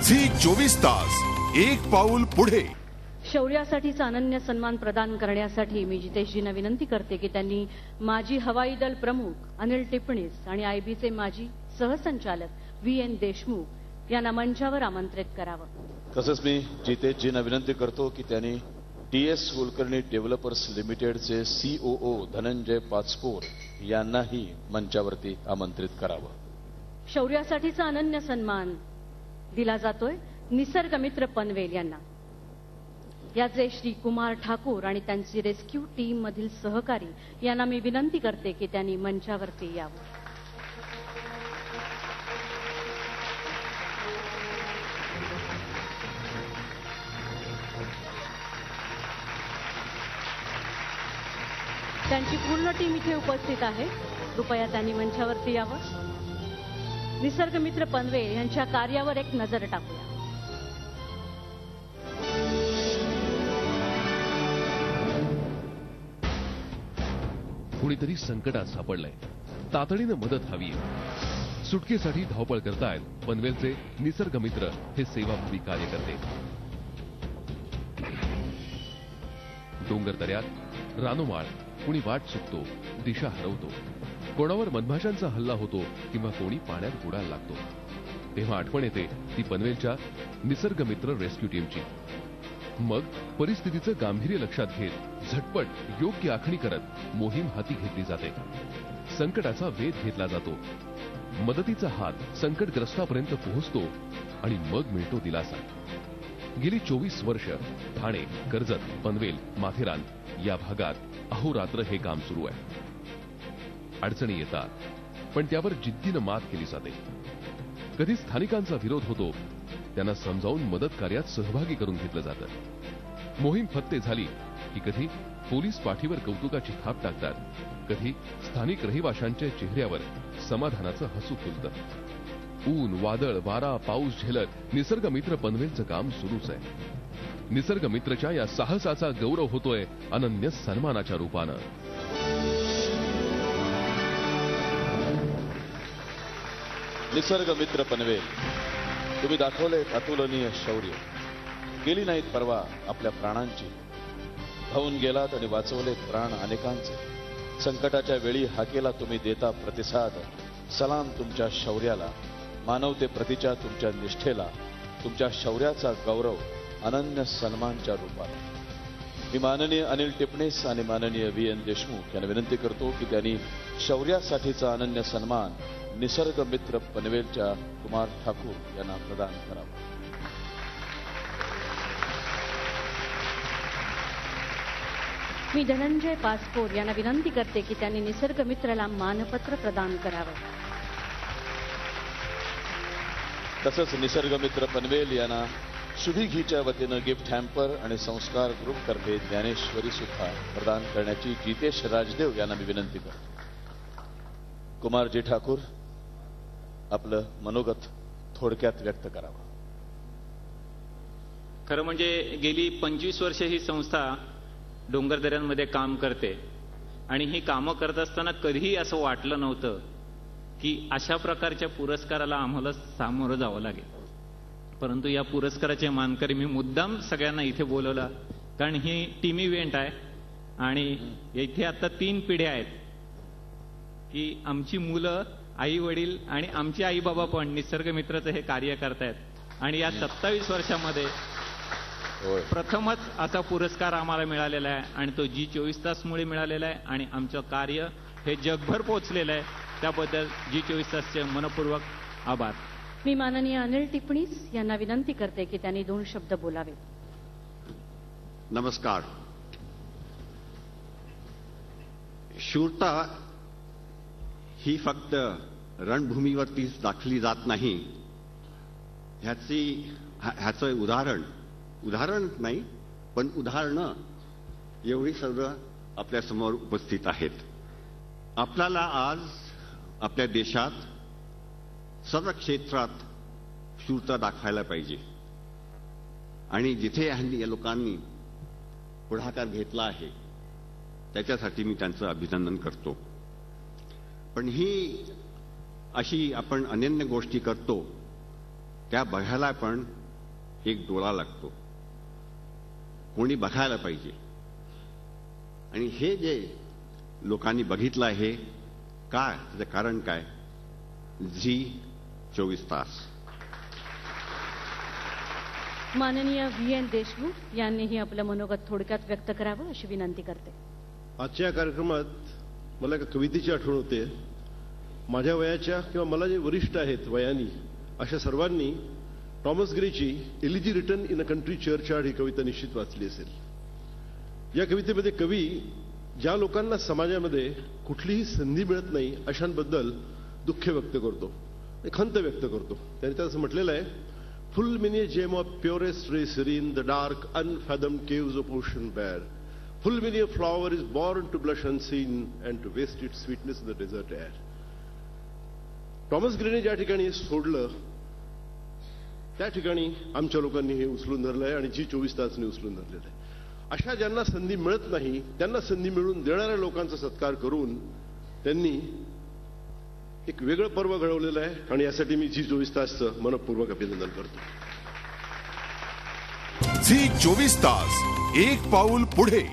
24 तास एक पाऊल पुढे. शौर्यासाठीचा अनन्य सन्मान प्रदान करण्यासाठी मी जितेशजींना विनंती करते की त्यांनी माजी हवाई दल प्रमुख अनिल टिपणीस आणि आयबीचे माजी सहसंचालक VN देशमुख यांना मंचावर आमंत्रित करावं. तसंच मी जितेशजींना विनंती करतो की त्यांनी TS कुलकर्णी डेव्हलपर्स लिमिटेडचे COO धनंजय पाचपोर यांनाही मंचावरती आमंत्रित करावं. शौर्यासाठीचा अनन्य सन्मान दिला जातोय निसर्गमित्र पनवेल यांना. याचे श्री कुमार ठाकूर आणि त्यांची रेस्क्यू टीम मधील सहकारी यांना मी विनंती करते की त्यांनी मंचावरती यावं. त्यांची पूर्ण टीम इथे उपस्थित आहे. कृपया त्यांनी मंचावरती यावं. निसर्गमित्र पनवेल यांच्या कार्यावर एक नजर टाकूया. कुणीतरी संकटात सापडलंय, तातडीनं मदत हवी. सुटकेसाठी धावपळ करतायत पनवेलचे निसर्गमित्र हे सेवाभावी कार्य करते. डोंगर दऱ्यात रानोमाळ कुणी वाट चुकतो, दिशा हरवतो, कोणावर मधमाशांचा हल्ला होतो किंवा कोणी पाण्यात बुडायला लागतो. तेव्हा आठवण येते ती पनवेलच्या निसर्गमित्र रेस्क्यू टीमची. मग परिस्थितीचं गांभीर्य लक्षात घेत झटपट योग्य आखणी करत मोहीम हाती घेतली जाते. संकटाचा वेध घेतला जातो, मदतीचा हात संकटग्रस्तापर्यंत पोहोचतो आणि मग मिळतो दिलासा. गेली 24 वर्ष ठाणे, कर्जत, पनवेल, माथेरान या भागात अहोरात्र हे काम सुरू आहे. अडचणी येतात, पण त्यावर जिद्दीनं मात केली जाते. कधी स्थानिकांचा विरोध होतो, त्यांना समजावून मदत कार्यात सहभागी करून घेतलं जातं. मोहीम फत्ते झाली की कधी पोलीस पाठीवर कौतुकाची थाप टाकतात, कधी स्थानिक रहिवाशांच्या चेहऱ्यावर समाधानाचं हसू फुलतं. ऊन, वादळ, वारा, पाऊस झेलत निसर्गमित्र पनवेलचं काम सुरूच आहे. निसर्गमित्रच्या या साहसाचा गौरव होतोय अनन्य सन्मानाच्या रूपानं. निसर्गमित्र पनवेल, तुम्ही दाखवले अतुलनीय शौर्य. गेली नाहीत परवा आपल्या प्राणांची. धावून गेलात आणि वाचवले प्राण अनेकांचे. संकटाच्या वेळी हाकेला तुम्ही देता प्रतिसाद. सलाम तुमच्या शौर्याला, मानवते प्रतीच्या तुमच्या निष्ठेला. तुमच्या शौर्याचा गौरव अनन्य सन्मानच्या रूपात. मी माननीय अनिल टिपणीस आणि माननीय VN देशमुख यांना विनंती करतो की त्यांनी शौर्यासाठीचा अनन्य सन्मान निसर्गमित्र पनवेलच्या कुमार ठाकूर यांना प्रदान करावा. मी धनंजय पाचपोर यांना विनंती करते की त्यांनी निसर्गमित्रला मानपत्र प्रदान करावं. तसंच निसर्गमित्र पनवेल यांना शुभीघीच्या वतीनं गिफ्ट हॅम्पर आणि संस्कार ग्रुप तर्फे ज्ञानेश्वरी सुद्धा प्रदान करण्याची जितेश राजदेव यांना मी विनंती करतो. कुमारजी ठाकूर, आपलं मनोगत थोडक्यात व्यक्त करावं. खरं म्हणजे गेली 25 वर्ष ही संस्था डोंगर दऱ्यांमध्ये काम करते आणि ही कामं करत असताना कधीही असं वाटलं नव्हतं की अशा प्रकारच्या पुरस्काराला आम्हाला सामोरं जावं लागेल. परंतु या पुरस्काराचे मानकरी मी मुद्दाम सगळ्यांना इथे बोलवला कारण ही टीम इव्हेंट आहे आणि इथे आता 3 पिढ्या आहेत की आमची मुलं, आई वडील आणि आमचे आई बाबा पण निसर्गमित्राचं हे कार्य करतायत आणि या 27 वर्षामध्ये प्रथमच असा पुरस्कार आम्हाला मिळालेला आहे आणि तो G24 तासमुळे मिळालेला आहे आणि आमचं कार्य हे जगभर पोहोचलेलं आहे. त्याबद्दल G24 तासचे मनपूर्वक आभार. मी माननीय अनिल टिपणीस यांना विनंती करते की त्यांनी 2 शब्द बोलावे. नमस्कार. शूरता ही फक्त रणभूमीवरतीच दाखवली जात नाही. ह्याचं उदाहरण नाही पण उदाहरणं एवढी सर्व आपल्या समोर उपस्थित आहेत. आपल्याला आज आपल्या देशात सर्व क्षेत्रात शूरता दाखवायला पाहिजे आणि जिथे या लोकांनी पुढाकार घेतला आहे त्याच्यासाठी मी त्यांचं अभिनंदन करतो. पण ही अशी आपण अनन्य गोष्टी करतो त्या बघायला पण एक डोळा लागतो, कोणी बघायला पाहिजे. आणि हे जे लोकांनी बघितलं आहे, काय त्याचं कारण काय? झी 24 तास. माननीय VN देशमुख यांनीही आपलं मनोगत थोडक्यात व्यक्त करावं अशी विनंती करते. आजच्या कार्यक्रमात मला एका कवितेची आठवण होते. माझ्या वयाच्या किंवा मला जे वरिष्ठ आहेत वयानी, अशा सर्वांनी टॉमस ग्रेची elegy written in a country churchyard ही कविता निश्चित वाचली असेल. या कवितेमध्ये कवी ज्या लोकांना समाजामध्ये कुठलीही संधी मिळत नाही अशांबद्दल दुःख व्यक्त करतो, खंत व्यक्त करतो. त्याने त्याचं म्हटलेलं आहे, फुल many a gem of purest ray serene, the dark unfathomed caves of ocean bare. Full many a flower is born to blush unseen and to waste its sweetness in the desert air. Thomas ग्रेने ज्या ठिकाणी सोडलं त्या ठिकाणी आमच्या लोकांनी हे उचलून धरलंय आणि झी 24 तासनी उचलून धरलेलं आहे. अशा ज्यांना संधी मिळत नाही त्यांना संधी मिळवून देणाऱ्या लोकांचा सत्कार करून त्यांनी एक वेगळं पर्व घडवलेलं आहे आणि यासाठी मी झी 24 तासचं मनपूर्वक अभिनंदन करतो. झी 24 तास, एक पाऊल पुढे.